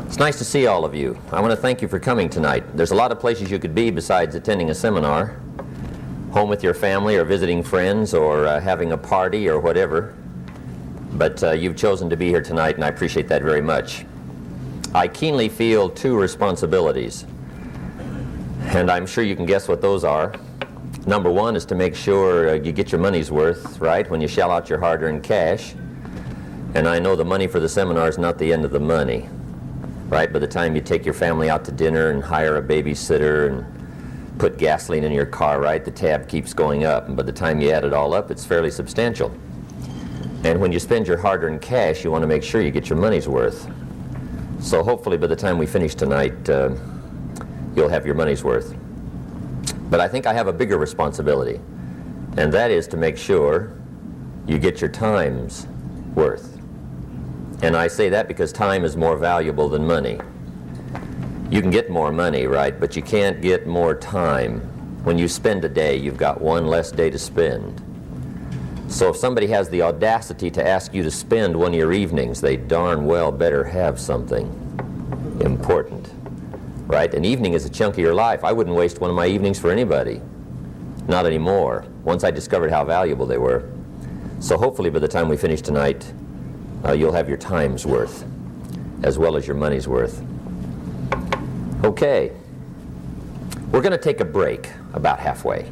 It's nice to see all of you. I want to thank you for coming tonight. There's a lot of places you could be besides attending a seminar, home with your family or visiting friends or having a party or whatever. But you've chosen to be here tonight, and I appreciate that very much. I keenly feel two responsibilities, and I'm sure you can guess what those are. Number one is to make sure you get your money's worth, right, when you shell out your hard-earned cash. And I know the money for the seminar is not the end of the money. Right, by the time you take your family out to dinner and hire a babysitter and put gasoline in your car, right, the tab keeps going up. And by the time you add it all up, it's fairly substantial. And when you spend your hard-earned cash, you want to make sure you get your money's worth. So hopefully by the time we finish tonight, you'll have your money's worth. But I think I have a bigger responsibility, and that is to make sure you get your time's worth. And I say that because time is more valuable than money. You can get more money, right, but you can't get more time. When you spend a day, you've got one less day to spend. So if somebody has the audacity to ask you to spend one of your evenings, they darn well better have something important, right? An evening is a chunk of your life. I wouldn't waste one of my evenings for anybody. Not anymore, once I discovered how valuable they were. So hopefully by the time we finish tonight, you'll have your time's worth as well as your money's worth. Okay, we're going to take a break about halfway.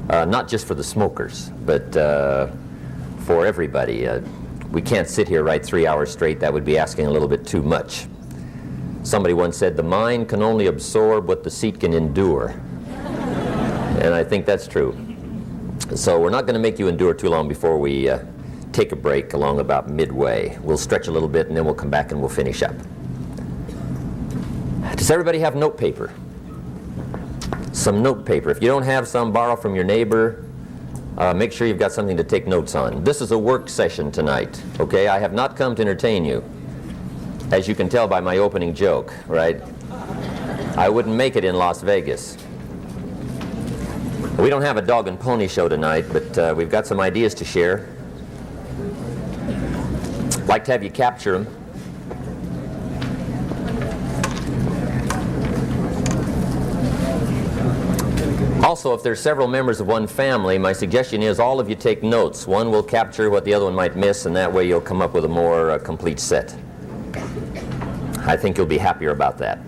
Not just for the smokers, but for everybody. We can't sit here right 3 hours straight. That would be asking a little bit too much. Somebody once said, the mind can only absorb what the seat can endure. And I think that's true. So we're not going to make you endure too long before we take a break along about midway. We'll stretch a little bit and then we'll come back and we'll finish up. Does everybody have note paper? Some note paper. If you don't have some, borrow from your neighbor. Make sure you've got something to take notes on. This is a work session tonight, okay? I have not come to entertain you, as you can tell by my opening joke, right? I wouldn't make it in Las Vegas. We don't have a dog and pony show tonight, but we've got some ideas to share. I'd like to have you capture them. Also, if there's several members of one family, my suggestion is all of you take notes. One will capture what the other one might miss, and that way you'll come up with a more complete set. I think you'll be happier about that.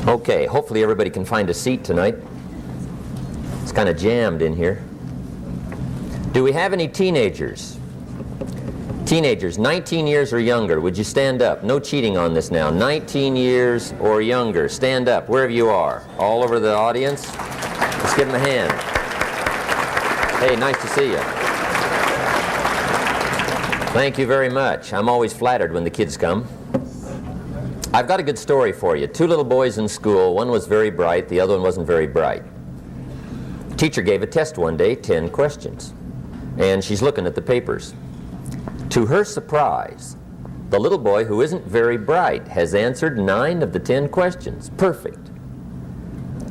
Okay, hopefully everybody can find a seat tonight. It's kind of jammed in here. Do we have any teenagers? Teenagers, 19 years or younger, would you stand up? No cheating on this now. 19 years or younger, stand up wherever you are. All over the audience. Let's give them a hand. Hey, nice to see you. Thank you very much. I'm always flattered when the kids come. I've got a good story for you. Two little boys in school. One was very bright, the other one wasn't very bright. Teacher gave a test one day, 10 questions. And she's looking at the papers. To her surprise, the little boy who isn't very bright has answered 9 of the 10 questions. Perfect.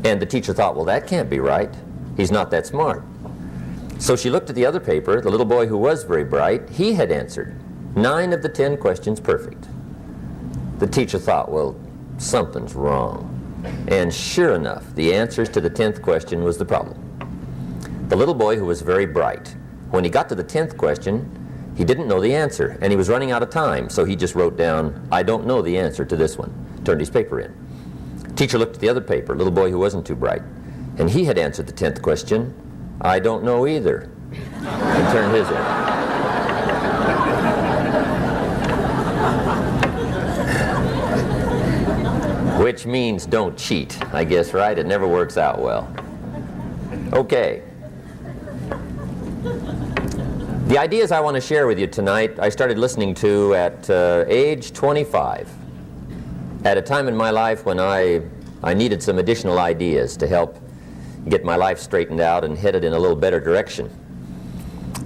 And the teacher thought, well, that can't be right. He's not that smart. So she looked at the other paper. The little boy who was very bright, he had answered 9 of the 10 questions perfect. The teacher thought, well, something's wrong. And sure enough, the answers to the 10th question was the problem. The little boy who was very bright, when he got to the 10th question, he didn't know the answer, and he was running out of time, so he just wrote down, I don't know the answer to this one, turned his paper in. Teacher looked at the other paper, little boy who wasn't too bright, and he had answered the 10th question, I don't know either, and turned his in. Which means don't cheat, I guess, right? It never works out well. Okay. The ideas I want to share with you tonight, I started listening to at age 25, at a time in my life when I needed some additional ideas to help get my life straightened out and headed in a little better direction.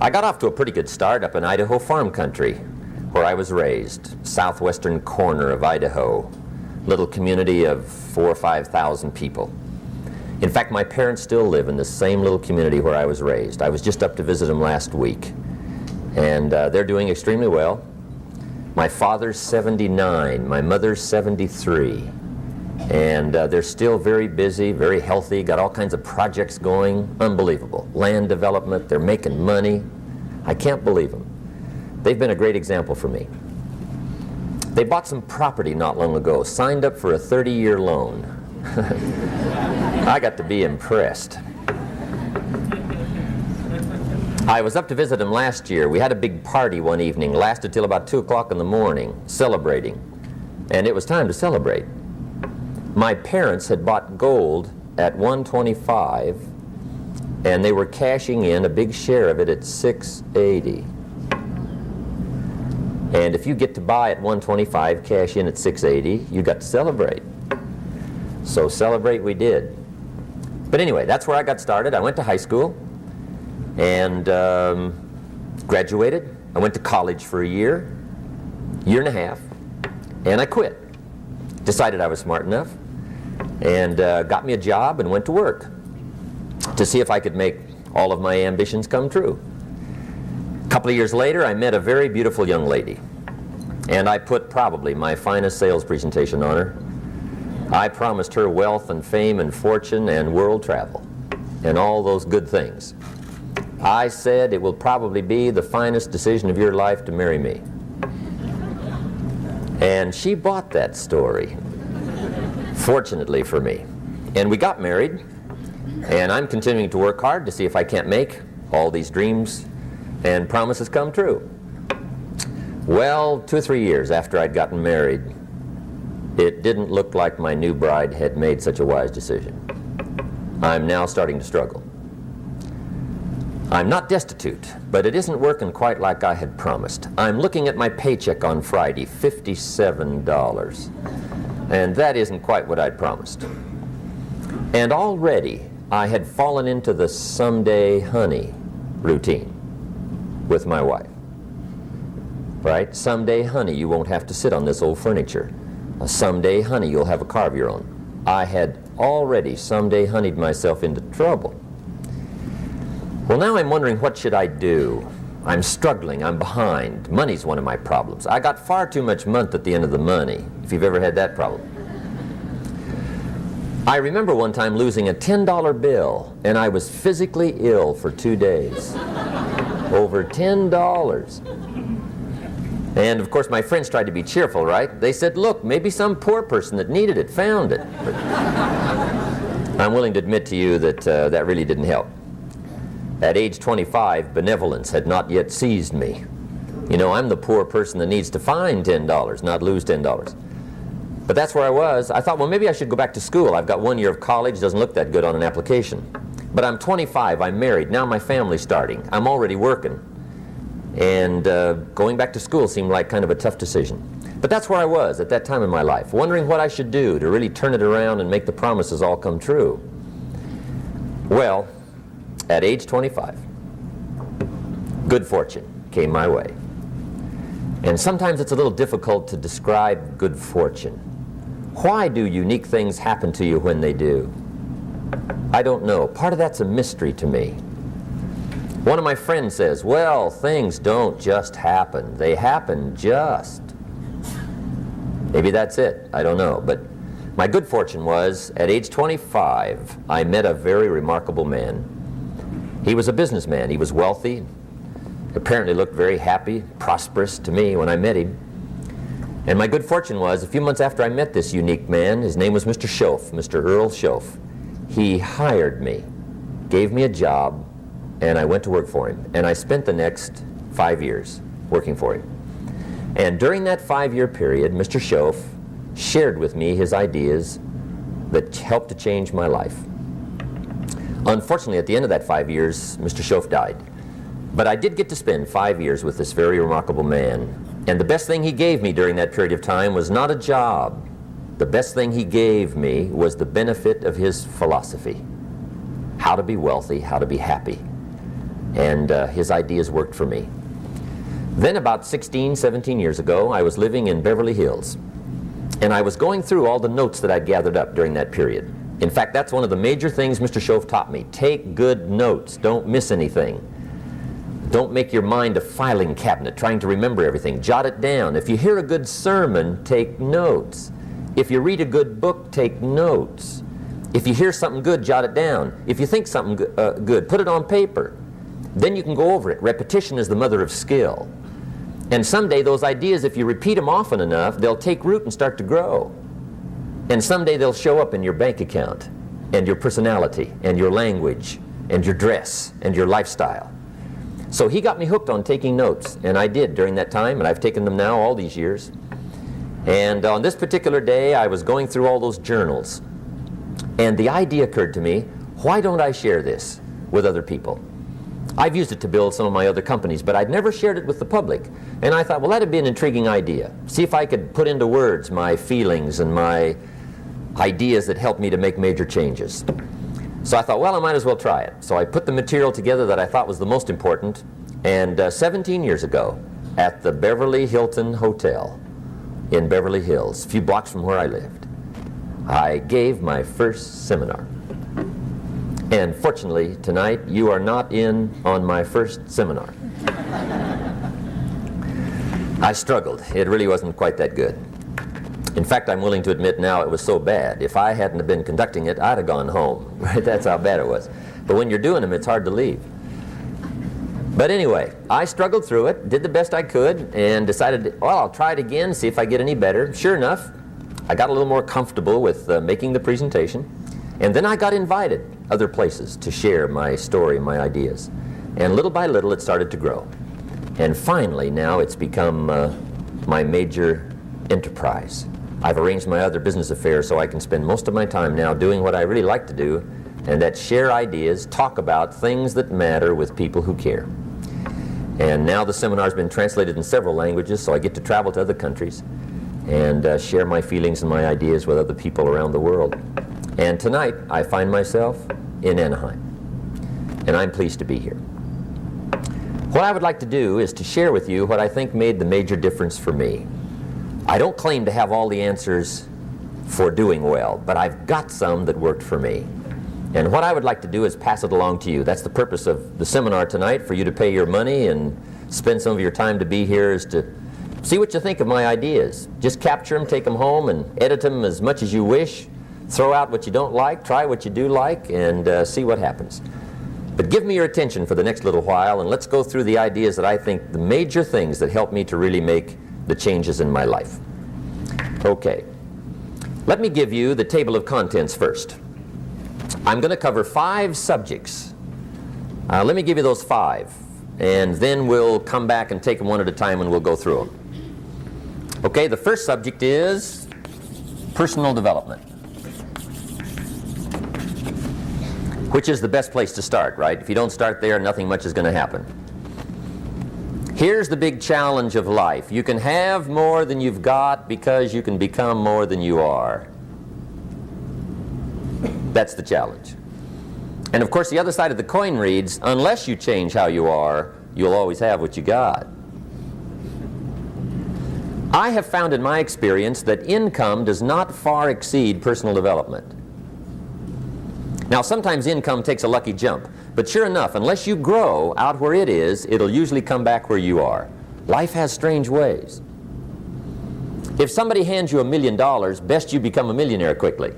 I got off to a pretty good start up in Idaho farm country, where I was raised, southwestern corner of Idaho, little community of 4,000 or 5,000 people. In fact, my parents still live in the same little community where I was raised. I was just up to visit them last week. And they're doing extremely well. My father's 79, my mother's 73. And they're still very busy, very healthy, got all kinds of projects going. Unbelievable. Land development, they're making money. I can't believe them. They've been a great example for me. They bought some property not long ago, signed up for a 30-year loan. I got to be impressed. I was up to visit them last year. We had a big party one evening, lasted till about 2 o'clock in the morning, celebrating. And it was time to celebrate. My parents had bought gold at $125, and they were cashing in a big share of it at $680. And if you get to buy at $125, cash in at $680, you got to celebrate. So celebrate we did. But anyway, that's where I got started. I went to high school and graduated. I went to college for a year and a half, and I quit. Decided I was smart enough, and got me a job and went to work to see if I could make all of my ambitions come true. A couple of years later, I met a very beautiful young lady, and I put probably my finest sales presentation on her. I promised her wealth and fame and fortune and world travel and all those good things. I said it will probably be the finest decision of your life to marry me. And she bought that story, fortunately for me. And we got married, and I'm continuing to work hard to see if I can't make all these dreams and promises come true. Well, 2 or 3 years after I'd gotten married, it didn't look like my new bride had made such a wise decision. I'm now starting to struggle. I'm not destitute, but it isn't working quite like I had promised. I'm looking at my paycheck on Friday, $57, and that isn't quite what I'd promised. And already I had fallen into the someday honey routine with my wife. Right? Someday, honey, you won't have to sit on this old furniture. Someday, honey, you'll have a car of your own. I had already someday honeyed myself into trouble. Well, now I'm wondering, what should I do? I'm struggling, I'm behind. Money's one of my problems. I got far too much month at the end of the money, if you've ever had that problem. I remember one time losing a $10 bill, and I was physically ill for 2 days. Over $10. And of course my friends tried to be cheerful, right? They said, look, maybe some poor person that needed it found it. But I'm willing to admit to you that that really didn't help. At age 25, benevolence had not yet seized me. You know, I'm the poor person that needs to find $10, not lose $10. But that's where I was. I thought, well, maybe I should go back to school. I've got 1 year of college, doesn't look that good on an application. But I'm 25, I'm married, now my family's starting. I'm already working. And going back to school seemed like kind of a tough decision. But that's where I was at that time in my life, wondering what I should do to really turn it around and make the promises all come true. Well, at age 25, good fortune came my way. And sometimes it's a little difficult to describe good fortune. Why do unique things happen to you when they do? I don't know. Part of that's a mystery to me. One of my friends says, well, things don't just happen. They happen just. Maybe that's it. I don't know. But my good fortune was, at age 25, I met a very remarkable man. He was a businessman. He was wealthy, apparently looked very happy, prosperous to me when I met him. And my good fortune was, a few months after I met this unique man, his name was Mr. Schoaf, Mr. Earl Schoaf. He hired me, gave me a job, and I went to work for him. And I spent the next 5 years working for him. And during that 5-year period, Mr. Schoaf shared with me his ideas that helped to change my life. Unfortunately, at the end of that 5 years, Mr. Schoaf died. But I did get to spend 5 years with this very remarkable man. And the best thing he gave me during that period of time was not a job. The best thing he gave me was the benefit of his philosophy. How to be wealthy, how to be happy. And his ideas worked for me. Then about 16, 17 years ago, I was living in Beverly Hills. And I was going through all the notes that I'd gathered up during that period. In fact, that's one of the major things Mr. Schoaf taught me. Take good notes. Don't miss anything. Don't make your mind a filing cabinet trying to remember everything. Jot it down. If you hear a good sermon, take notes. If you read a good book, take notes. If you hear something good, jot it down. If you think something good, put it on paper. Then you can go over it. Repetition is the mother of skill. And someday those ideas, if you repeat them often enough, they'll take root and start to grow. And someday they'll show up in your bank account, and your personality, and your language, and your dress, and your lifestyle. So he got me hooked on taking notes, and I did during that time, and I've taken them now all these years. And on this particular day, I was going through all those journals, and the idea occurred to me, why don't I share this with other people? I've used it to build some of my other companies, but I'd never shared it with the public. And I thought, well, that'd be an intriguing idea. See if I could put into words my feelings and my ideas that helped me to make major changes. So I thought, well, I might as well try it. So I put the material together that I thought was the most important, and 17 years ago, at the Beverly Hilton Hotel in Beverly Hills, a few blocks from where I lived, I gave my first seminar. And fortunately, tonight, you are not in on my first seminar. I struggled. It really wasn't quite that good. In fact, I'm willing to admit now it was so bad. If I hadn't have been conducting it, I'd have gone home. That's how bad it was. But when you're doing them, it's hard to leave. But anyway, I struggled through it, did the best I could, and decided, well, I'll try it again, see if I get any better. Sure enough, I got a little more comfortable with making the presentation. And then I got invited other places to share my story, my ideas. And little by little, it started to grow. And finally, now it's become my major enterprise. I've arranged my other business affairs so I can spend most of my time now doing what I really like to do, and that's share ideas, talk about things that matter with people who care. And now the seminar's been translated in several languages, so I get to travel to other countries and share my feelings and my ideas with other people around the world. And tonight, I find myself in Anaheim, and I'm pleased to be here. What I would like to do is to share with you what I think made the major difference for me. I don't claim to have all the answers for doing well, but I've got some that worked for me. And what I would like to do is pass it along to you. That's the purpose of the seminar tonight, for you to pay your money and spend some of your time to be here, is to see what you think of my ideas. Just capture them, take them home, and edit them as much as you wish. Throw out what you don't like, try what you do like, and see what happens. But give me your attention for the next little while, and let's go through the ideas that I think the major things that help me to really make the changes in my life. Okay. Let me give you the table of contents first. I'm going to cover 5 subjects. Let me give you those 5, and then we'll come back and take them one at a time and we'll go through them. Okay, the first subject is personal development, which is the best place to start, right? If you don't start there, nothing much is going to happen. Here's the big challenge of life. You can have more than you've got because you can become more than you are. That's the challenge. And of course, the other side of the coin reads, unless you change how you are, you'll always have what you got. I have found in my experience that income does not far exceed personal development. Now, sometimes income takes a lucky jump, but sure enough, unless you grow out where it is, it'll usually come back where you are. Life has strange ways. If somebody hands you $1 million, best you become a millionaire quickly,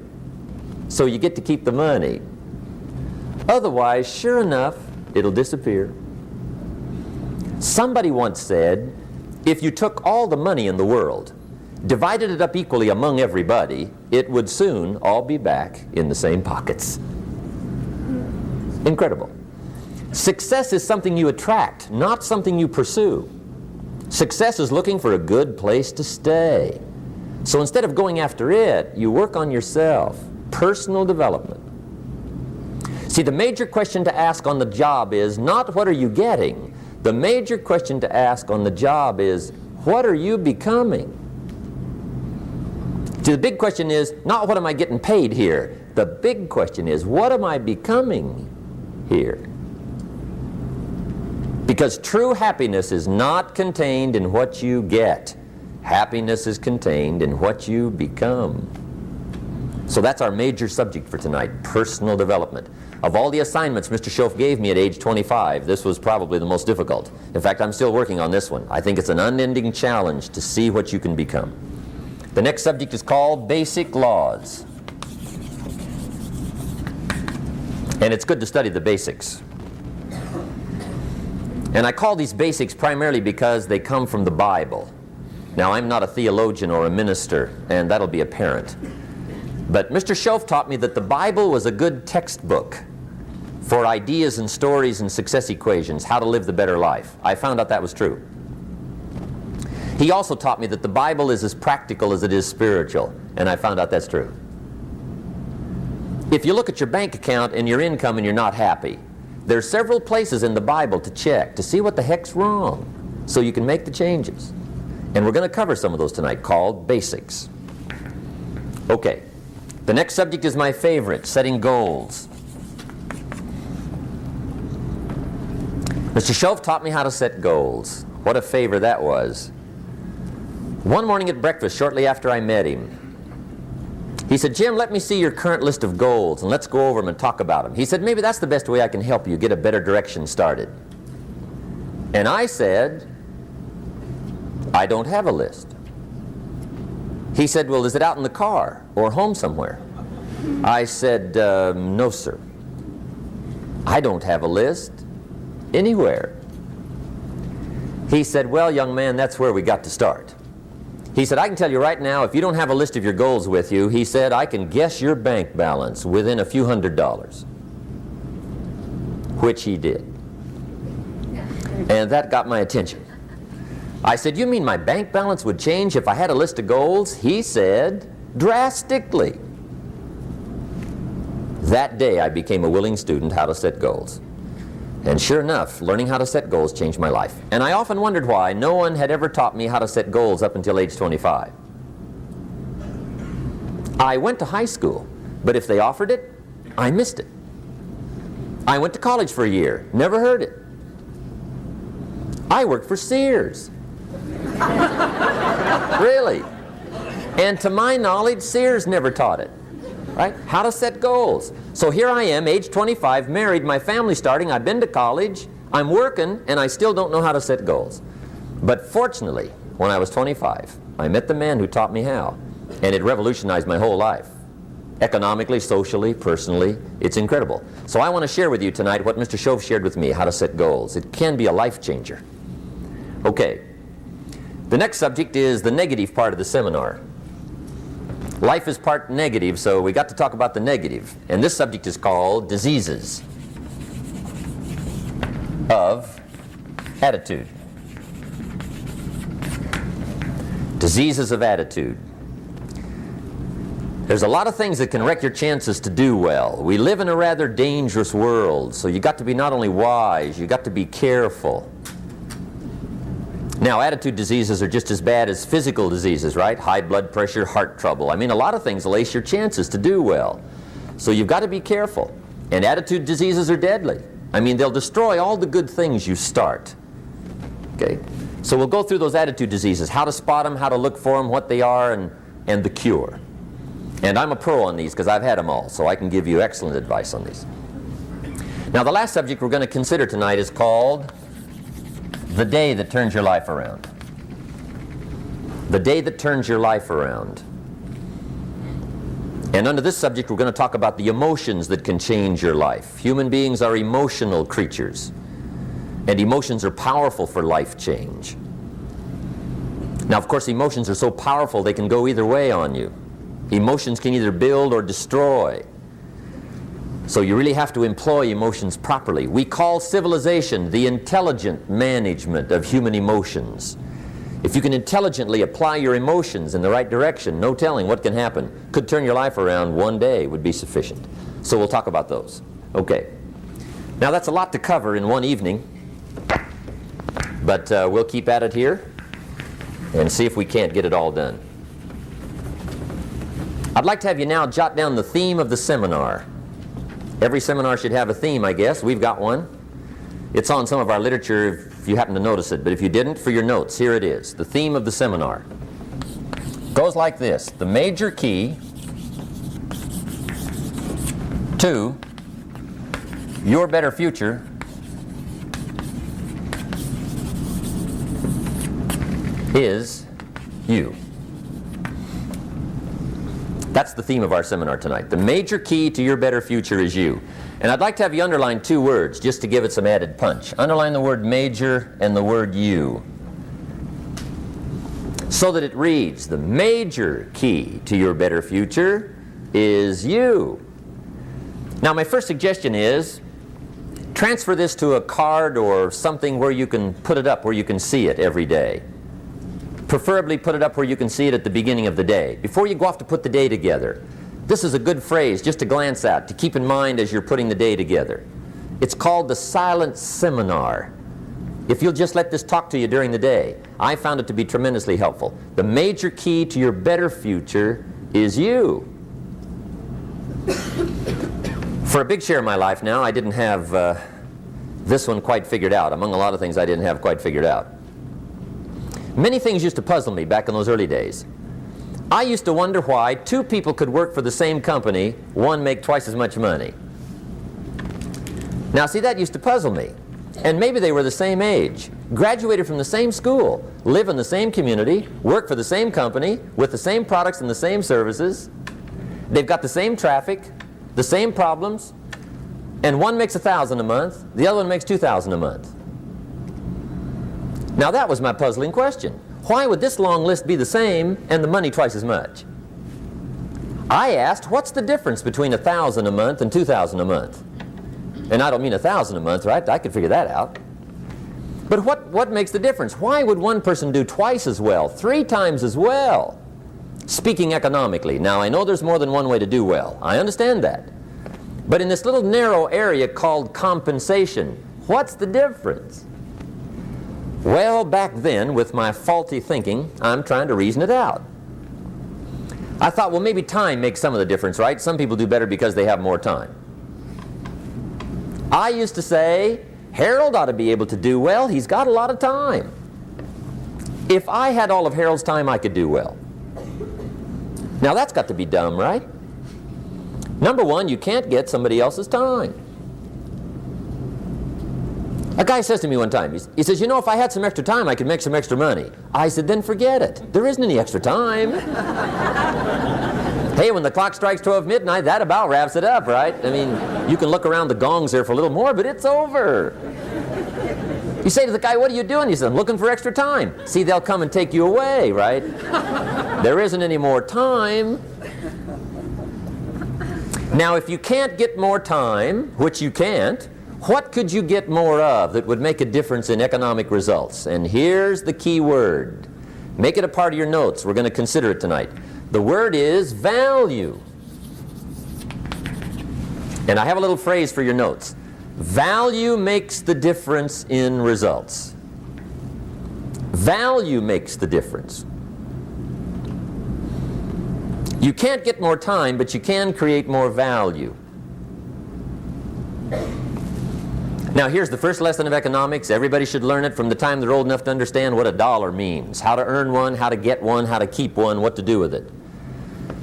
so you get to keep the money. Otherwise, sure enough, it'll disappear. Somebody once said, if you took all the money in the world, divided it up equally among everybody, it would soon all be back in the same pockets. Incredible. Success is something you attract, not something you pursue. Success is looking for a good place to stay. So instead of going after it, you work on yourself. Personal development. See, the major question to ask on the job is not what are you getting. The major question to ask on the job is what are you becoming? See, the big question is not what am I getting paid here. The big question is what am I becoming here? Because true happiness is not contained in what you get. Happiness is contained in what you become. So that's our major subject for tonight, personal development. Of all the assignments Mr. Shoaff gave me at age 25, this was probably the most difficult. In fact, I'm still working on this one. I think it's an unending challenge to see what you can become. The next subject is called Basic Laws. And it's good to study the basics. And I call these basics primarily because they come from the Bible. Now, I'm not a theologian or a minister, and that'll be apparent. But Mr. Shoaff taught me that the Bible was a good textbook for ideas and stories and success equations, how to live the better life. I found out that was true. He also taught me that the Bible is as practical as it is spiritual, and I found out that's true. If you look at your bank account and your income and you're not happy, there's several places in the Bible to check to see what the heck's wrong so you can make the changes. And we're going to cover some of those tonight, called basics. Okay. The next subject is my favorite, setting goals. Mr. Shoaff taught me how to set goals. What a favor that was. One morning at breakfast, shortly after I met him, he said, "Jim, let me see your current list of goals and let's go over them and talk about them." He said, "Maybe that's the best way I can help you get a better direction started." And I said, "I don't have a list." He said, "Well, is it out in the car or home somewhere?" I said, "No, sir. I don't have a list anywhere." He said, "Well, young man, that's where we got to start." He said, "I can tell you right now, if you don't have a list of your goals with you," he said, "I can guess your bank balance within a few $100s. Which he did. And that got my attention. I said, "You mean my bank balance would change if I had a list of goals?" He said, "Drastically." That day I became a willing student how to set goals. And sure enough, learning how to set goals changed my life. And I often wondered why no one had ever taught me how to set goals up until age 25. I went to high school, but if they offered it, I missed it. I went to college for a year, never heard it. I worked for Sears. Really. And to my knowledge, Sears never taught it. Right? How to set goals. So here I am, age 25, married, my family's starting, I've been to college, I'm working, and I still don't know how to set goals. But fortunately, when I was 25, I met the man who taught me how, and it revolutionized my whole life. Economically, socially, personally, it's incredible. So I want to share with you tonight what Mr. Shoaff shared with me, how to set goals. It can be a life changer. Okay. The next subject is the negative part of the seminar. Life is part negative, so we got to talk about the negative. And this subject is called diseases of attitude. Diseases of attitude. There's a lot of things that can wreck your chances to do well. We live in a rather dangerous world, so you got to be not only wise, you got to be careful. Now, attitude diseases are just as bad as physical diseases, right? High blood pressure, heart trouble. I mean, a lot of things lace your chances to do well. So you've got to be careful. And attitude diseases are deadly. I mean, they'll destroy all the good things you start. Okay? So we'll go through those attitude diseases, how to spot them, how to look for them, what they are, and the cure. And I'm a pro on these because I've had them all, so I can give you excellent advice on these. Now, the last subject we're going to consider tonight is called the day that turns your life around. The day that turns your life around. And under this subject, we're going to talk about the emotions that can change your life. Human beings are emotional creatures, and emotions are powerful for life change. Now, of course, emotions are so powerful they can go either way on you. Emotions can either build or destroy. So you really have to employ emotions properly. We call civilization the intelligent management of human emotions. If you can intelligently apply your emotions in the right direction, no telling what can happen. Could turn your life around one day would be sufficient. So we'll talk about those. Okay. Now that's a lot to cover in one evening, but we'll keep at it here and see if we can't get it all done. I'd like to have you now jot down the theme of the seminar. Every seminar should have a theme, I guess. We've got one. It's on some of our literature if you happen to notice it, but if you didn't, for your notes, here it is. The theme of the seminar goes like this. The major key 2, your better future is you. That's the theme of our seminar tonight. The major key to your better future is you. And I'd like to have you underline 2 words just to give it some added punch. Underline the word major and the word you, so that it reads, the major key to your better future is you. Now, my first suggestion is transfer this to a card or something where you can put it up, where you can see it every day. Preferably put it up where you can see it at the beginning of the day, before you go off to put the day together. This is a good phrase just to glance at, to keep in mind as you're putting the day together. It's called the silent seminar. If you'll just let this talk to you during the day, I found it to be tremendously helpful. The major key to your better future is you. For a big share of my life now, I didn't have this one quite figured out. Among a lot of things I didn't have quite figured out. Many things used to puzzle me back in those early days. I used to wonder why 2 people could work for the same company, one make twice as much money. Now see, that used to puzzle me. And maybe they were the same age, graduated from the same school, live in the same community, work for the same company, with the same products and the same services. They've got the same traffic, the same problems, and one makes $1,000 a month, the other one makes $2,000 a month. Now that was my puzzling question. Why would this long list be the same and the money twice as much? I asked, what's the difference between $1,000 a month and $2,000 a month? And I don't mean $1,000 a month, right? I could figure that out. But what makes the difference? Why would one person do twice as well, 3 times as well? Speaking economically. Now, I know there's more than one way to do well. I understand that. But in this little narrow area called compensation, what's the difference? Well, back then, with my faulty thinking, I'm trying to reason it out. I thought, well, maybe time makes some of the difference, right? Some people do better because they have more time. I used to say, Harold ought to be able to do well. He's got a lot of time. If I had all of Harold's time, I could do well. Now, that's got to be dumb, right? Number one, you can't get somebody else's time. A guy says to me one time, he says, you know, if I had some extra time, I could make some extra money. I said, then forget it. There isn't any extra time. Hey, when the clock strikes 12 midnight, that about wraps it up, right? I mean, you can look around the gongs there for a little more, but it's over. You say to the guy, what are you doing? He says, I'm looking for extra time. See, they'll come and take you away, right? There isn't any more time. Now, if you can't get more time, which you can't, what could you get more of that would make a difference in economic results? And here's the key word. Make it a part of your notes. We're going to consider it tonight. The word is value. And I have a little phrase for your notes. Value makes the difference in results. Value makes the difference. You can't get more time, but you can create more value. Now, here's the first lesson of economics. Everybody should learn it from the time they're old enough to understand what a dollar means, how to earn one, how to get one, how to keep one, what to do with it.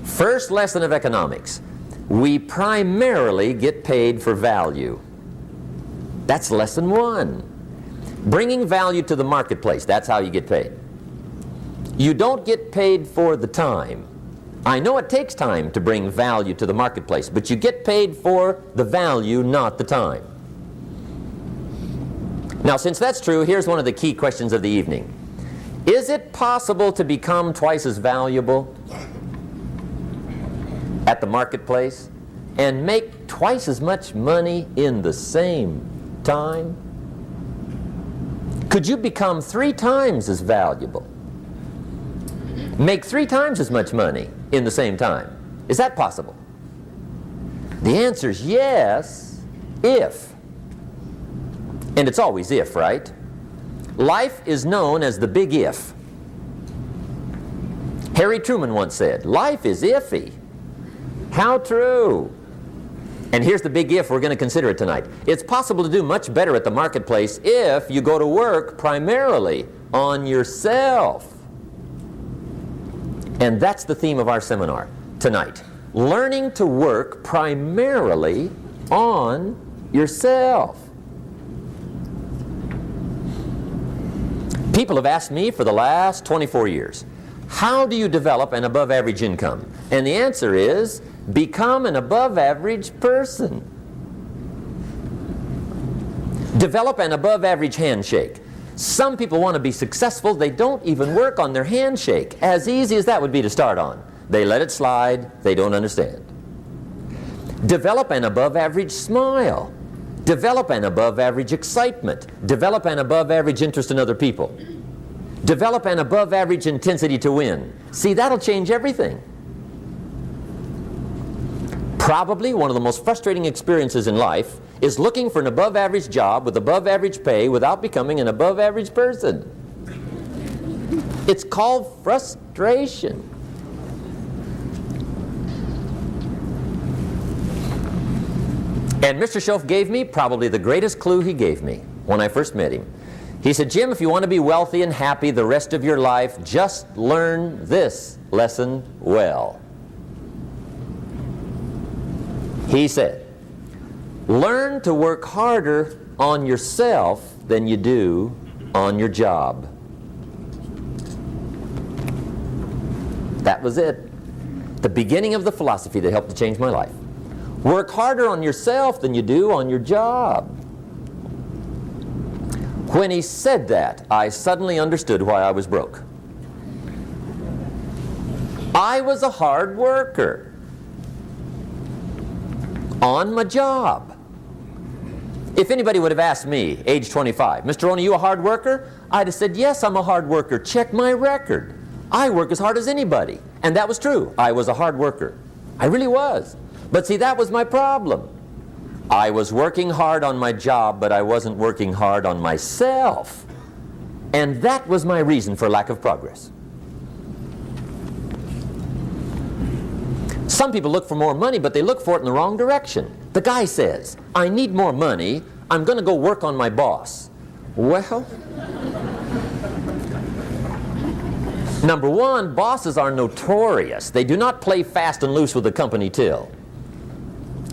First lesson of economics. We primarily get paid for value. That's lesson 1. Bringing value to the marketplace, that's how you get paid. You don't get paid for the time. I know it takes time to bring value to the marketplace, but you get paid for the value, not the time. Now, since that's true, here's one of the key questions of the evening. Is it possible to become twice as valuable at the marketplace and make twice as much money in the same time? Could you become 3 times as valuable? Make 3 times as much money in the same time? Is that possible? The answer is yes, if. And it's always if, right? Life is known as the big if. Harry Truman once said, life is iffy. How true. And here's the big if we're going to consider it tonight. It's possible to do much better at the marketplace if you go to work primarily on yourself. And that's the theme of our seminar tonight. learning to work primarily on yourself. People have asked me for the last 24 years, how do you develop an above average income? And the answer is, become an above average person. Develop an above average handshake. Some people want to be successful, they don't even work on their handshake. As easy as that would be to start on. They let it slide, they don't understand. Develop an above average smile. Develop an above average excitement. Develop an above average interest in other people. Develop an above average intensity to win. See, that'll change everything. Probably one of the most frustrating experiences in life is looking for an above average job with above average pay without becoming an above average person. It's called frustration. And Mr. Shoaff gave me probably the greatest clue he gave me when I first met him. He said, Jim, if you want to be wealthy and happy the rest of your life, just learn this lesson well. He said, learn to work harder on yourself than you do on your job. That was it. The beginning of the philosophy that helped to change my life. Work harder on yourself than you do on your job. When he said that, I suddenly understood why I was broke. I was a hard worker on my job. If anybody would have asked me, age 25, Mr. Roney, you a hard worker? I'd have said, yes, I'm a hard worker. Check my record. I work as hard as anybody. And that was true. I was a hard worker. I really was. But see, that was my problem. I was working hard on my job, but I wasn't working hard on myself. And that was my reason for lack of progress. Some people look for more money, but they look for it in the wrong direction. The guy says, I need more money, I'm going to go work on my boss. Well, number one, bosses are notorious. They do not play fast and loose with the company till.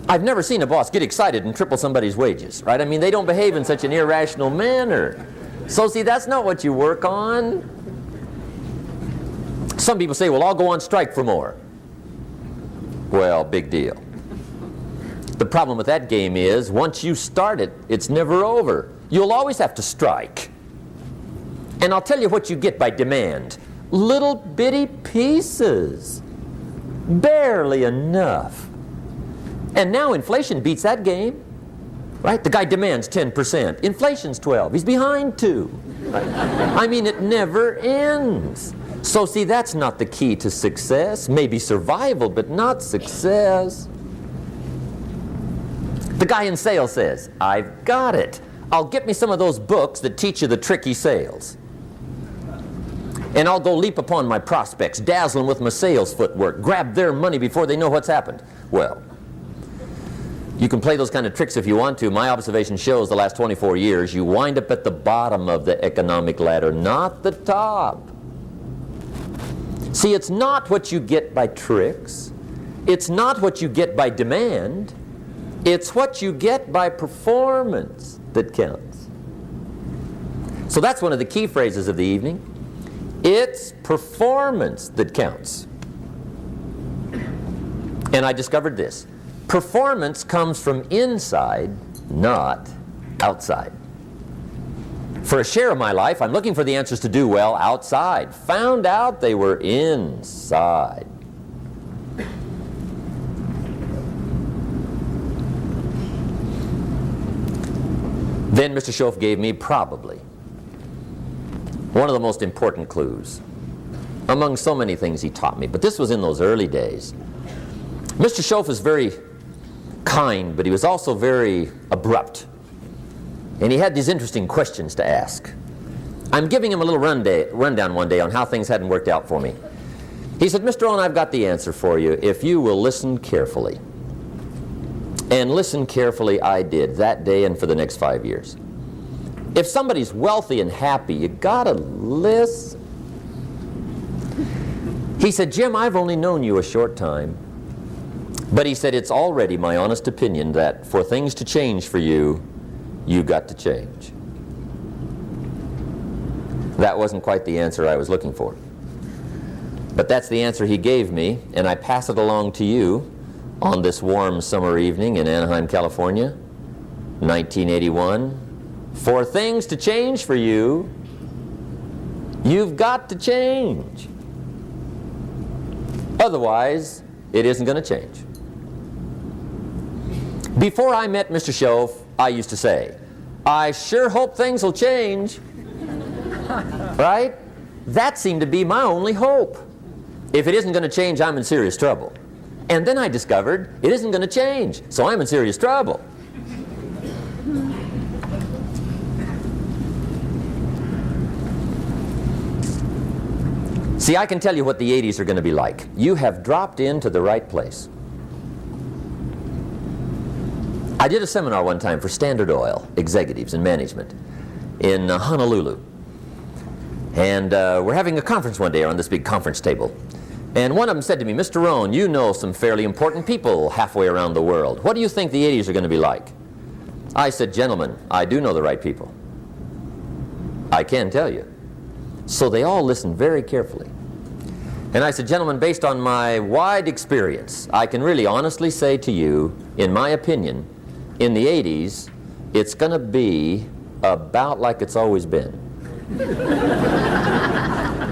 I've never seen a boss get excited and triple somebody's wages, right? I mean, they don't behave in such an irrational manner. So see, that's not what you work on. Some people say, well, I'll go on strike for more. Well, big deal. The problem with that game is, once you start it, it's never over. You'll always have to strike. And I'll tell you what you get by demand. Little bitty pieces. Barely enough. And now inflation beats that game, right? The guy demands 10%. Inflation's 12. He's behind 2. Right? I mean, it never ends. So see, that's not the key to success. Maybe survival, but not success. The guy in sales says, I've got it. I'll get me some of those books that teach you the tricky sales. And I'll go leap upon my prospects, dazzle them with my sales footwork, grab their money before they know what's happened. Well, you can play those kind of tricks if you want to. My observation shows the last 24 years, you wind up at the bottom of the economic ladder, not the top. See, it's not what you get by tricks. It's not what you get by demand. It's what you get by performance that counts. So that's one of the key phrases of the evening. It's performance that counts. And I discovered this. Performance comes from inside, not outside. For a share of my life, I'm looking for the answers to do well outside. Found out they were inside. Then Mr. Shoaff gave me probably one of the most important clues among so many things he taught me. But this was in those early days. Mr. Shoaff is very kind, but he was also very abrupt. And he had these interesting questions to ask. I'm giving him a little rundown one day on how things hadn't worked out for me. He said, Mr. Owen, I've got the answer for you if you will listen carefully. And listen carefully I did that day and for the next 5 years. If somebody's wealthy and happy, you gotta listen. He said, Jim, I've only known you a short time, But he said, it's already my honest opinion that for things to change for you, you've got to change. That wasn't quite the answer I was looking for. But that's the answer he gave me, and I pass it along to you on this warm summer evening in Anaheim, California, 1981. For things to change for you, you've got to change. Otherwise, it isn't going to change. Before I met Mr. Shoaff, I used to say, I sure hope things will change. Right? That seemed to be my only hope. If it isn't going to change, I'm in serious trouble. And then I discovered it isn't going to change, so I'm in serious trouble. See, I can tell you what the 80s are going to be like. You have dropped into the right place. I did a seminar one time for Standard Oil executives and management in Honolulu. And we're having a conference one day on this big conference table. And one of them said to me, Mr. Rohn, you know some fairly important people halfway around the world. What do you think the 80s are going to be like? I said, gentlemen, I do know the right people. I can tell you. So they all listened very carefully. And I said, gentlemen, based on my wide experience, I can really honestly say to you, in my opinion, in the 80s, it's going to be about like it's always been.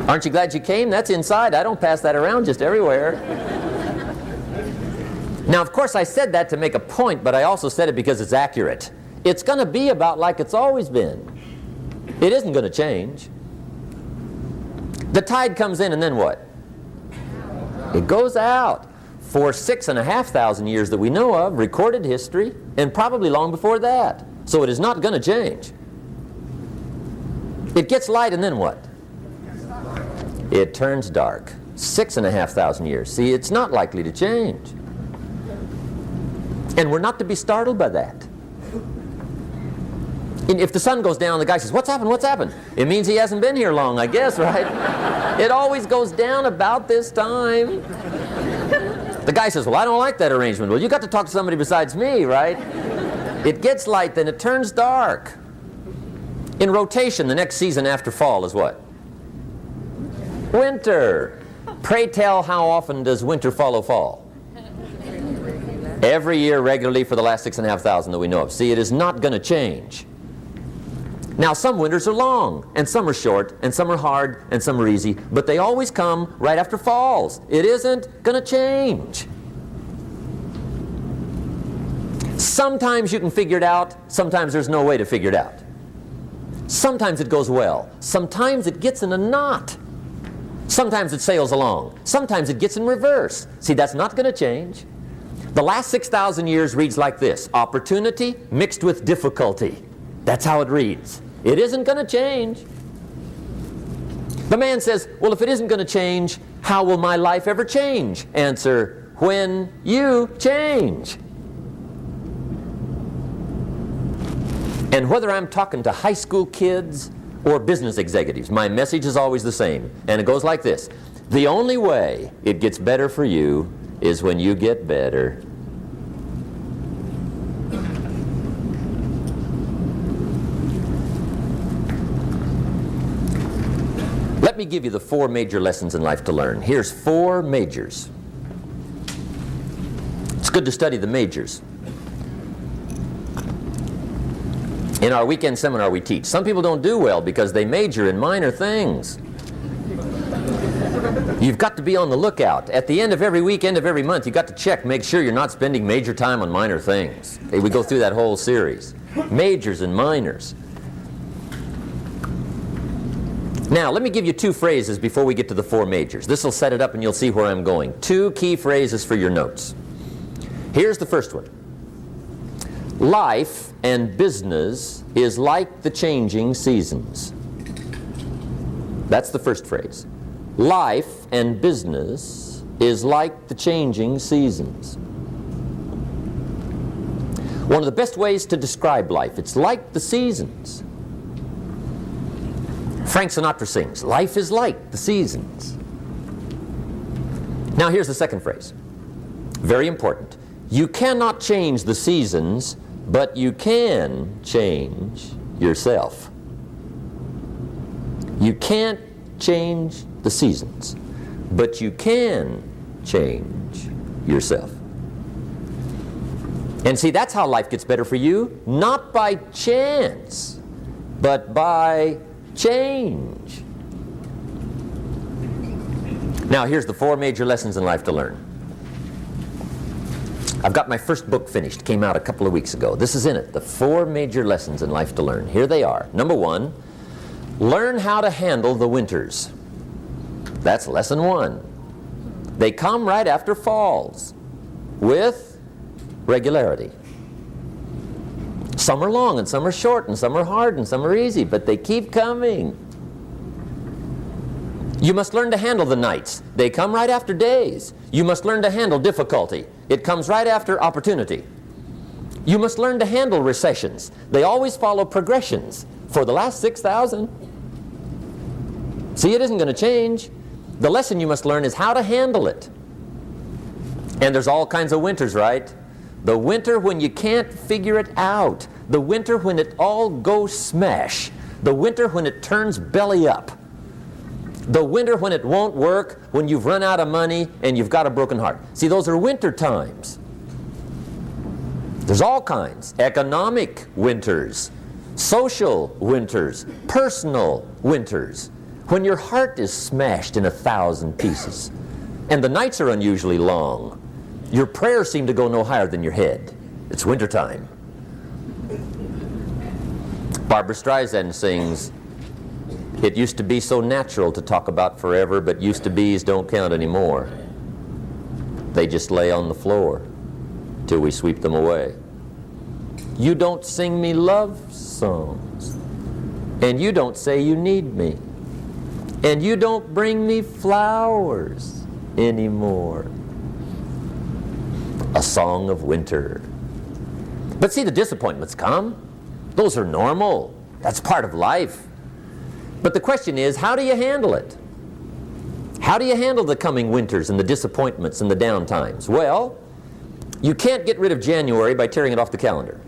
Aren't you glad you came? That's inside. I don't pass that around just everywhere. Now, of course, I said that to make a point, but I also said it because it's accurate. It's going to be about like it's always been. It isn't going to change. The tide comes in and then what? It goes out. For 6,500 years that we know of, recorded history, and probably long before that. So it is not going to change. It gets light and then what? It turns dark. 6,500 years. See, it's not likely to change. And we're not to be startled by that. And if the sun goes down, the guy says, what's happened, what's happened? It means he hasn't been here long, I guess, right? It always goes down about this time. The guy says, well, I don't like that arrangement. Well, you got to talk to somebody besides me, right? It gets light, then it turns dark. In rotation, the next season after fall is what? Winter. Pray tell, how often does winter follow fall? Every year regularly for the last 6,500 that we know of. See, it is not going to change. Now, some winters are long, and some are short, and some are hard, and some are easy, but they always come right after falls. It isn't going to change. Sometimes you can figure it out, sometimes there's no way to figure it out. Sometimes it goes well, sometimes it gets in a knot. Sometimes it sails along, sometimes it gets in reverse. See, that's not going to change. The last 6,000 years reads like this: opportunity mixed with difficulty. That's how it reads. It isn't going to change. The man says, well, if it isn't going to change, how will my life ever change? Answer, when you change. And whether I'm talking to high school kids or business executives, my message is always the same. And it goes like this: the only way it gets better for you is when you get better. Let me give you the 4 major lessons in life to learn. Here's 4 majors. It's good to study the majors. In our weekend seminar we teach. Some people don't do well because they major in minor things. You've got to be on the lookout. At the end of every week, end of every month, you've got to check, make sure you're not spending major time on minor things. We go through that whole series. Majors and minors. Now, let me give you 2 phrases before we get to the 4 majors. This will set it up and you'll see where I'm going. 2 key phrases for your notes. Here's the first one. Life and business is like the changing seasons. That's the first phrase. Life and business is like the changing seasons. One of the best ways to describe life, it's like the seasons. Frank Sinatra sings, life is like the seasons. Now here's the second phrase. Very important. You cannot change the seasons, but you can change yourself. You can't change the seasons, but you can change yourself. And see, that's how life gets better for you, not by chance, but by change. Now, here's the 4 major lessons in life to learn. I've got my first book finished, came out a couple of weeks ago. This is in it, the 4 major lessons in life to learn. Here they are. Number 1, learn how to handle the winters. That's lesson 1. They come right after falls with regularity. Some are long and some are short and some are hard and some are easy, but they keep coming. You must learn to handle the nights. They come right after days. You must learn to handle difficulty. It comes right after opportunity. You must learn to handle recessions. They always follow progressions for the last 6,000. See, it isn't going to change. The lesson you must learn is how to handle it. And there's all kinds of winters, right? The winter when you can't figure it out. The winter when it all goes smash. The winter when it turns belly up. The winter when it won't work, when you've run out of money and you've got a broken heart. See, those are winter times. There's all kinds. Economic winters, social winters, personal winters. When your heart is smashed in 1,000 pieces and the nights are unusually long, your prayers seem to go no higher than your head. It's winter time. Barbra Streisand sings, "It used to be so natural to talk about forever, but used to be's don't count anymore. They just lay on the floor till we sweep them away. You don't sing me love songs, and you don't say you need me, and you don't bring me flowers anymore." A song of winter. But see, the disappointments come. Those are normal. That's part of life. But the question is, how do you handle it? How do you handle the coming winters and the disappointments and the down times? Well, you can't get rid of January by tearing it off the calendar.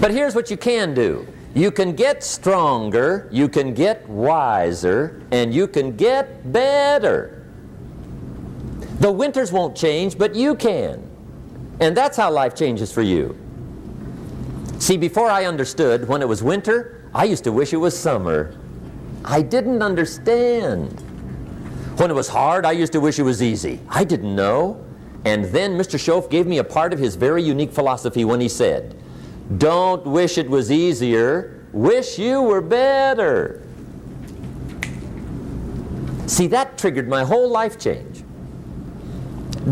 But here's what you can do. You can get stronger, you can get wiser, and you can get better. The winters won't change, but you can. And that's how life changes for you. See, before I understood, when it was winter, I used to wish it was summer. I didn't understand. When it was hard, I used to wish it was easy. I didn't know. And then Mr. Shoaff gave me a part of his very unique philosophy when he said, "Don't wish it was easier, wish you were better." See, that triggered my whole life change.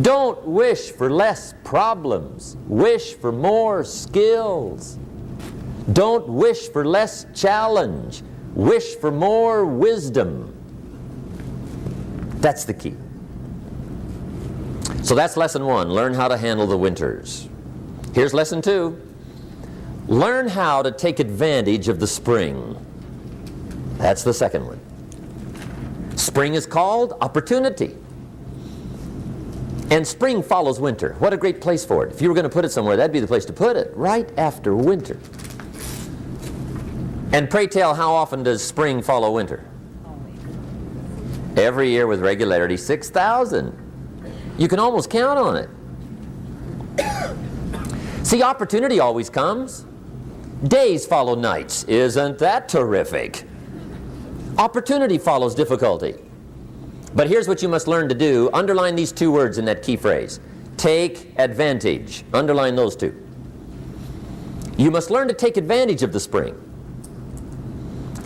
Don't wish for less problems, wish for more skills. Don't wish for less challenge, wish for more wisdom. That's the key. So that's lesson 1, learn how to handle the winters. Here's lesson 2, learn how to take advantage of the spring. That's the second one. Spring is called opportunity. And spring follows winter. What a great place for it. If you were going to put it somewhere, that'd be the place to put it, right after winter. And pray tell, how often does spring follow winter? Every year with regularity, 6,000. You can almost count on it. See, opportunity always comes. Days follow nights. Isn't that terrific? Opportunity follows difficulty. But here's what you must learn to do. Underline these 2 words in that key phrase. Take advantage. Underline those 2. You must learn to take advantage of the spring.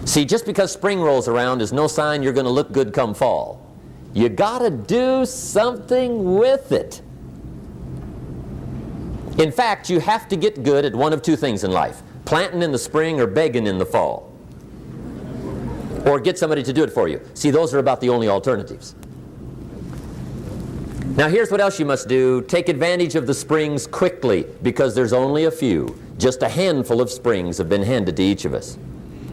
See, just because spring rolls around is no sign you're going to look good come fall. You got to do something with it. In fact, you have to get good at one of 2 things in life. Planting in the spring or begging in the fall. Or get somebody to do it for you. See, those are about the only alternatives. Now here's what else you must do. Take advantage of the springs quickly, because there's only a few. Just a handful of springs have been handed to each of us.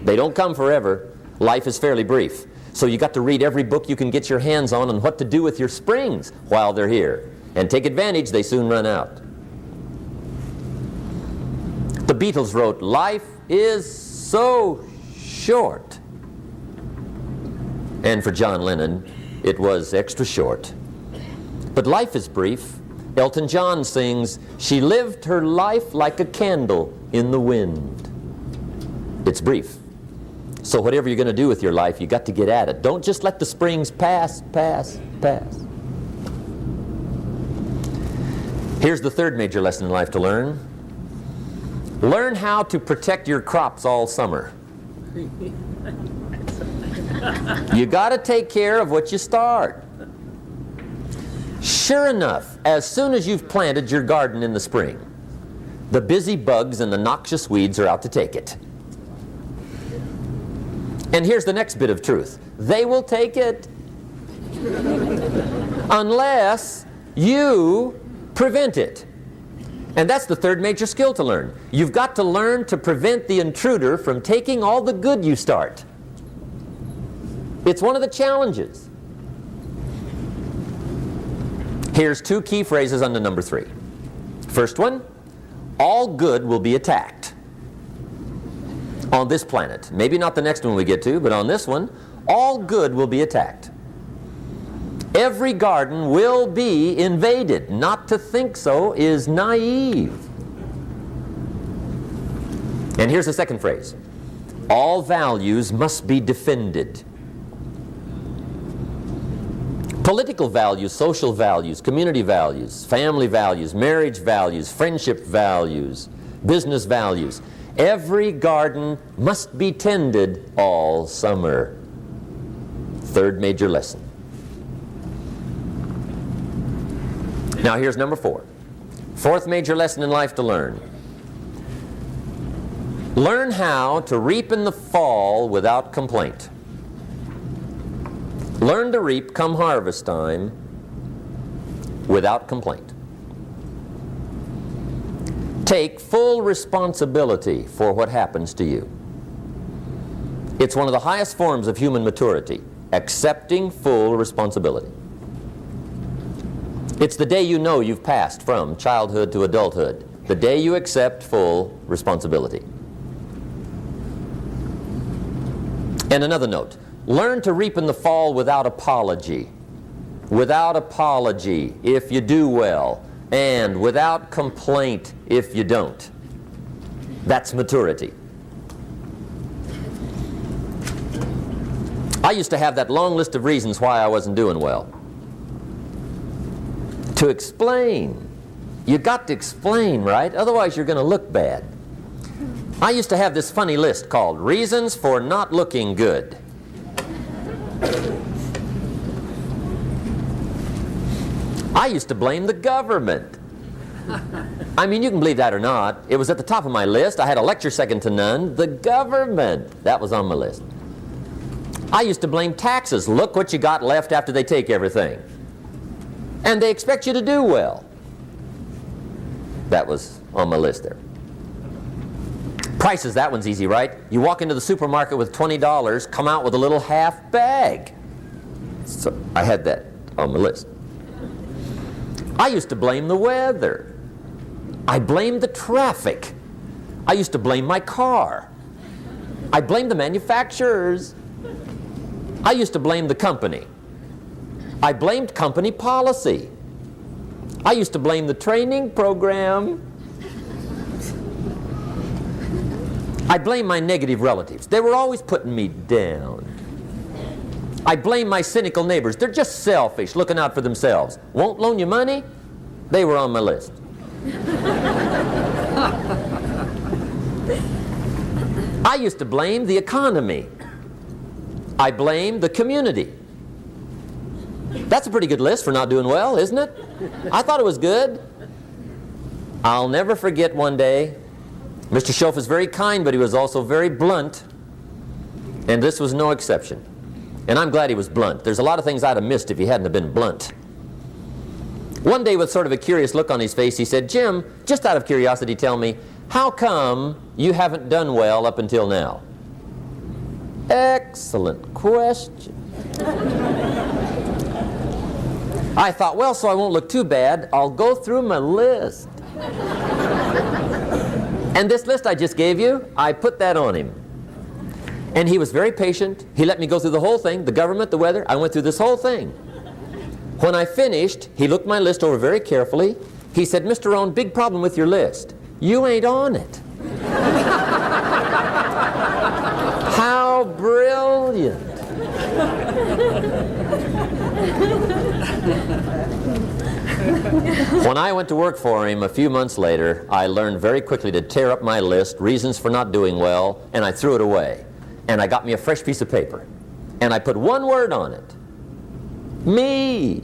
They don't come forever. Life is fairly brief. So you got to read every book you can get your hands on what to do with your springs while they're here. And take advantage, they soon run out. The Beatles wrote, "Life is so short." And for John Lennon, it was extra short. But life is brief. Elton John sings, "She lived her life like a candle in the wind." It's brief. So whatever you're going to do with your life, you got to get at it. Don't just let the springs pass. Here's the third major lesson in life to learn. Learn how to protect your crops all summer. You got to take care of what you start. Sure enough, as soon as you've planted your garden in the spring, the busy bugs and the noxious weeds are out to take it. And here's the next bit of truth. They will take it unless you prevent it. And that's the third major skill to learn. You've got to learn to prevent the intruder from taking all the good you start. It's one of the challenges. Here's two key phrases under number 3. First one, all good will be attacked. On this planet. Maybe not the next one we get to, but on this one, all good will be attacked. Every garden will be invaded. Not to think so is naive. And here's the second phrase. All values must be defended. Political values, social values, community values, family values, marriage values, friendship values, business values. Every garden must be tended all summer. Third major lesson. Now here's number 4. Fourth major lesson in life to learn. Learn how to reap in the fall without complaint. Learn to reap come harvest time without complaint. Take full responsibility for what happens to you. It's one of the highest forms of human maturity, accepting full responsibility. It's the day you know you've passed from childhood to adulthood, the day you accept full responsibility. And another note, learn to reap in the fall without apology. Without apology if you do well, and without complaint if you don't. That's maturity. I used to have that long list of reasons why I wasn't doing well. To explain. You got to explain, right? Otherwise you're going to look bad. I used to have this funny list called Reasons for Not Looking Good. I used to blame the government. I mean, you can believe that or not. It was at the top of my list. I had a lecture second to none. The government. That was on my list. I used to blame taxes. Look what you got left after they take everything. And they expect you to do well. That was on my list there. Prices, that one's easy, right? You walk into the supermarket with $20, come out with a little half bag. So I had that on my list. I used to blame the weather. I blamed the traffic. I used to blame my car. I blamed the manufacturers. I used to blame the company. I blamed company policy. I used to blame the training program. I blame my negative relatives. They were always putting me down. I blame my cynical neighbors. They're just selfish, looking out for themselves. Won't loan you money? They were on my list. I used to blame the economy. I blamed the community. That's a pretty good list for not doing well, isn't it? I thought it was good. I'll never forget one day, Mr. Schoaf was very kind, but he was also very blunt, and this was no exception. And I'm glad he was blunt. There's a lot of things I'd have missed if he hadn't have been blunt. One day, with sort of a curious look on his face, he said, "Jim, just out of curiosity, tell me, how come you haven't done well up until now?" Excellent question. I thought, well, so I won't look too bad, I'll go through my list. And this list I just gave you, I put that on him. And he was very patient. He let me go through the whole thing, the government, the weather. I went through this whole thing. When I finished, he looked my list over very carefully. He said, Mr. Rohn, big problem with your list. You ain't on it. How brilliant. When I went to work for him a few months later, I learned very quickly to tear up my list, reasons for not doing well, and I threw it away. And I got me a fresh piece of paper. And I put one word on it. Me.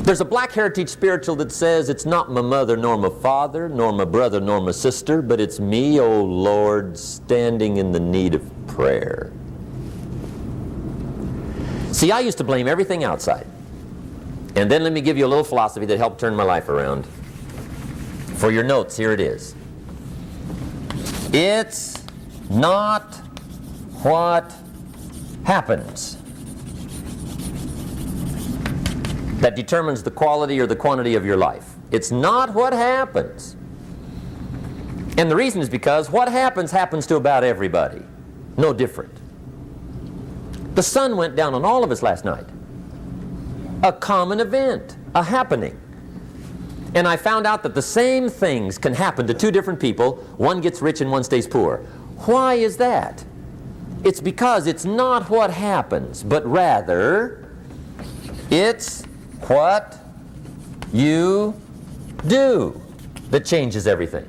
There's a Black Heritage spiritual that says, it's not my mother nor my father, nor my brother nor my sister, but it's me, O Lord, standing in the need of prayer. See, I used to blame everything outside. And then let me give you a little philosophy that helped turn my life around. For your notes, here it is. It's not what happens that determines the quality or the quantity of your life. It's not what happens. And the reason is because what happens happens to about everybody. No different. The sun went down on all of us last night. A common event, a happening. And I found out that the same things can happen to two different people. One gets rich and one stays poor. Why is that? It's because it's not what happens, but rather it's what you do that changes everything.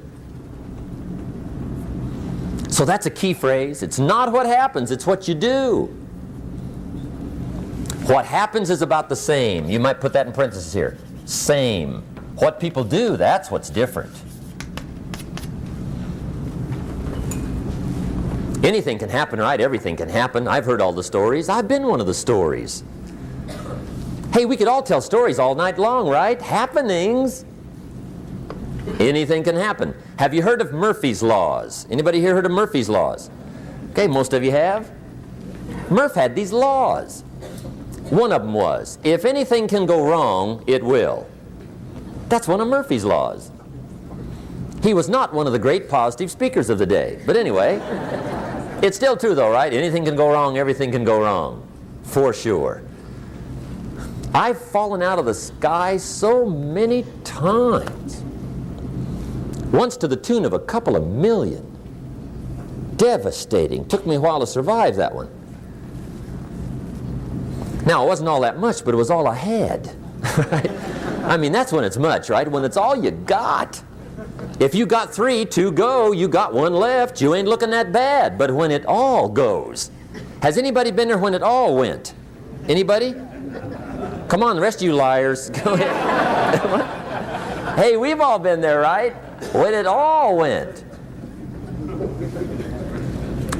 So that's a key phrase. It's not what happens, it's what you do. What happens is about the same. You might put that in parentheses here. Same. What people do, that's what's different. Anything can happen, right? Everything can happen. I've heard all the stories. I've been one of the stories. Hey, we could all tell stories all night long, right? Happenings. Anything can happen. Have you heard of Murphy's Laws? Anybody here heard of Murphy's Laws? Okay, most of you have. Murph had these laws. One of them was, if anything can go wrong, it will. That's one of Murphy's Laws. He was not one of the great positive speakers of the day. But anyway, it's still true though, right? Anything can go wrong, everything can go wrong. For sure. I've fallen out of the sky so many times. Once to the tune of a couple of million. Devastating. Took me a while to survive that one. Now, it wasn't all that much, but it was all I had. Right? I mean, that's when it's much, right? When it's all you got. If you got 3, 2 go, you got 1 left, you ain't looking that bad. But when it all goes. Has anybody been there when it all went? Anybody? Come on, the rest of you liars. Go ahead. Hey, we've all been there, right? When it all went.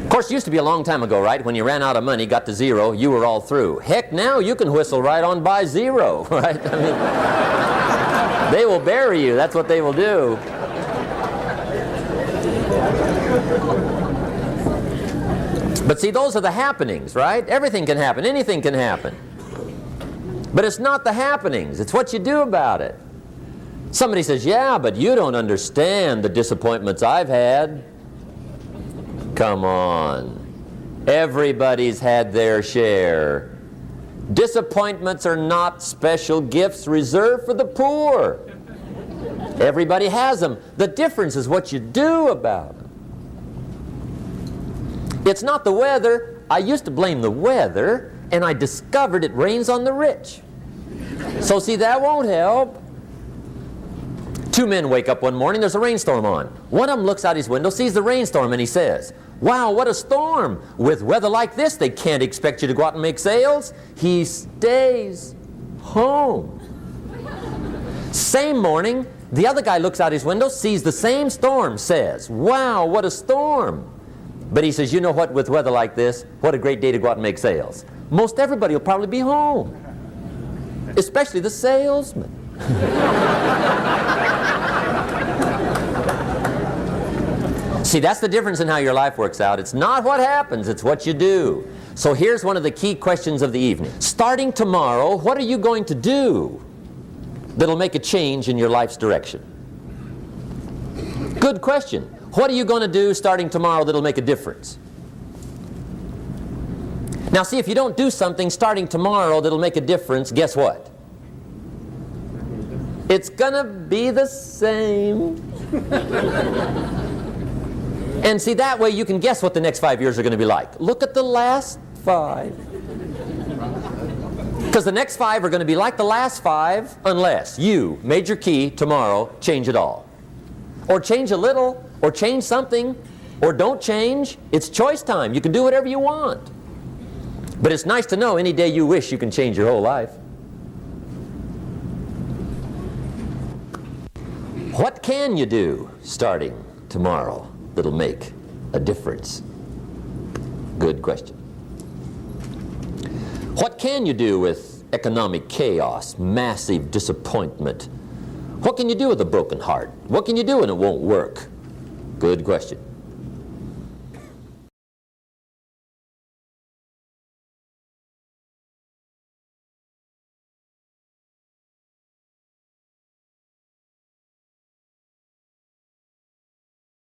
Of course, it used to be a long time ago, right? When you ran out of money, got to 0, you were all through. Heck, now you can whistle right on by 0, right? I mean, they will bury you. That's what they will do. But see, those are the happenings, right? Everything can happen. Anything can happen. But it's not the happenings. It's what you do about it. Somebody says, yeah, but you don't understand the disappointments I've had. Come on. Everybody's had their share. Disappointments are not special gifts reserved for the poor. Everybody has them. The difference is what you do about them. It's not the weather. I used to blame the weather, and I discovered it rains on the rich. So see, that won't help. 2 men wake up one morning, there's a rainstorm on. One of them looks out his window, sees the rainstorm, and he says, wow, what a storm. With weather like this, they can't expect you to go out and make sales. He stays home. Same morning, the other guy looks out his window, sees the same storm, says, wow, what a storm. But he says, you know what, with weather like this, what a great day to go out and make sales. Most everybody will probably be home, especially the salesman. See, that's the difference in how your life works out. It's not what happens, it's what you do. So here's one of the key questions of the evening. Starting tomorrow, what are you going to do that'll make a change in your life's direction? Good question. What are you going to do starting tomorrow that'll make a difference? Now see, if you don't do something starting tomorrow that'll make a difference, guess what? It's going to be the same. And see, that way you can guess what the next 5 years are going to be like. Look at the last 5. Because the next 5 are going to be like the last 5 unless you, major key, tomorrow, change it all. Or change a little, or change something, or don't change. It's choice time. You can do whatever you want. But it's nice to know any day you wish you can change your whole life. What can you do starting tomorrow that'll make a difference? Good question. What can you do with economic chaos, massive disappointment? What can you do with a broken heart? What can you do when it won't work? Good question.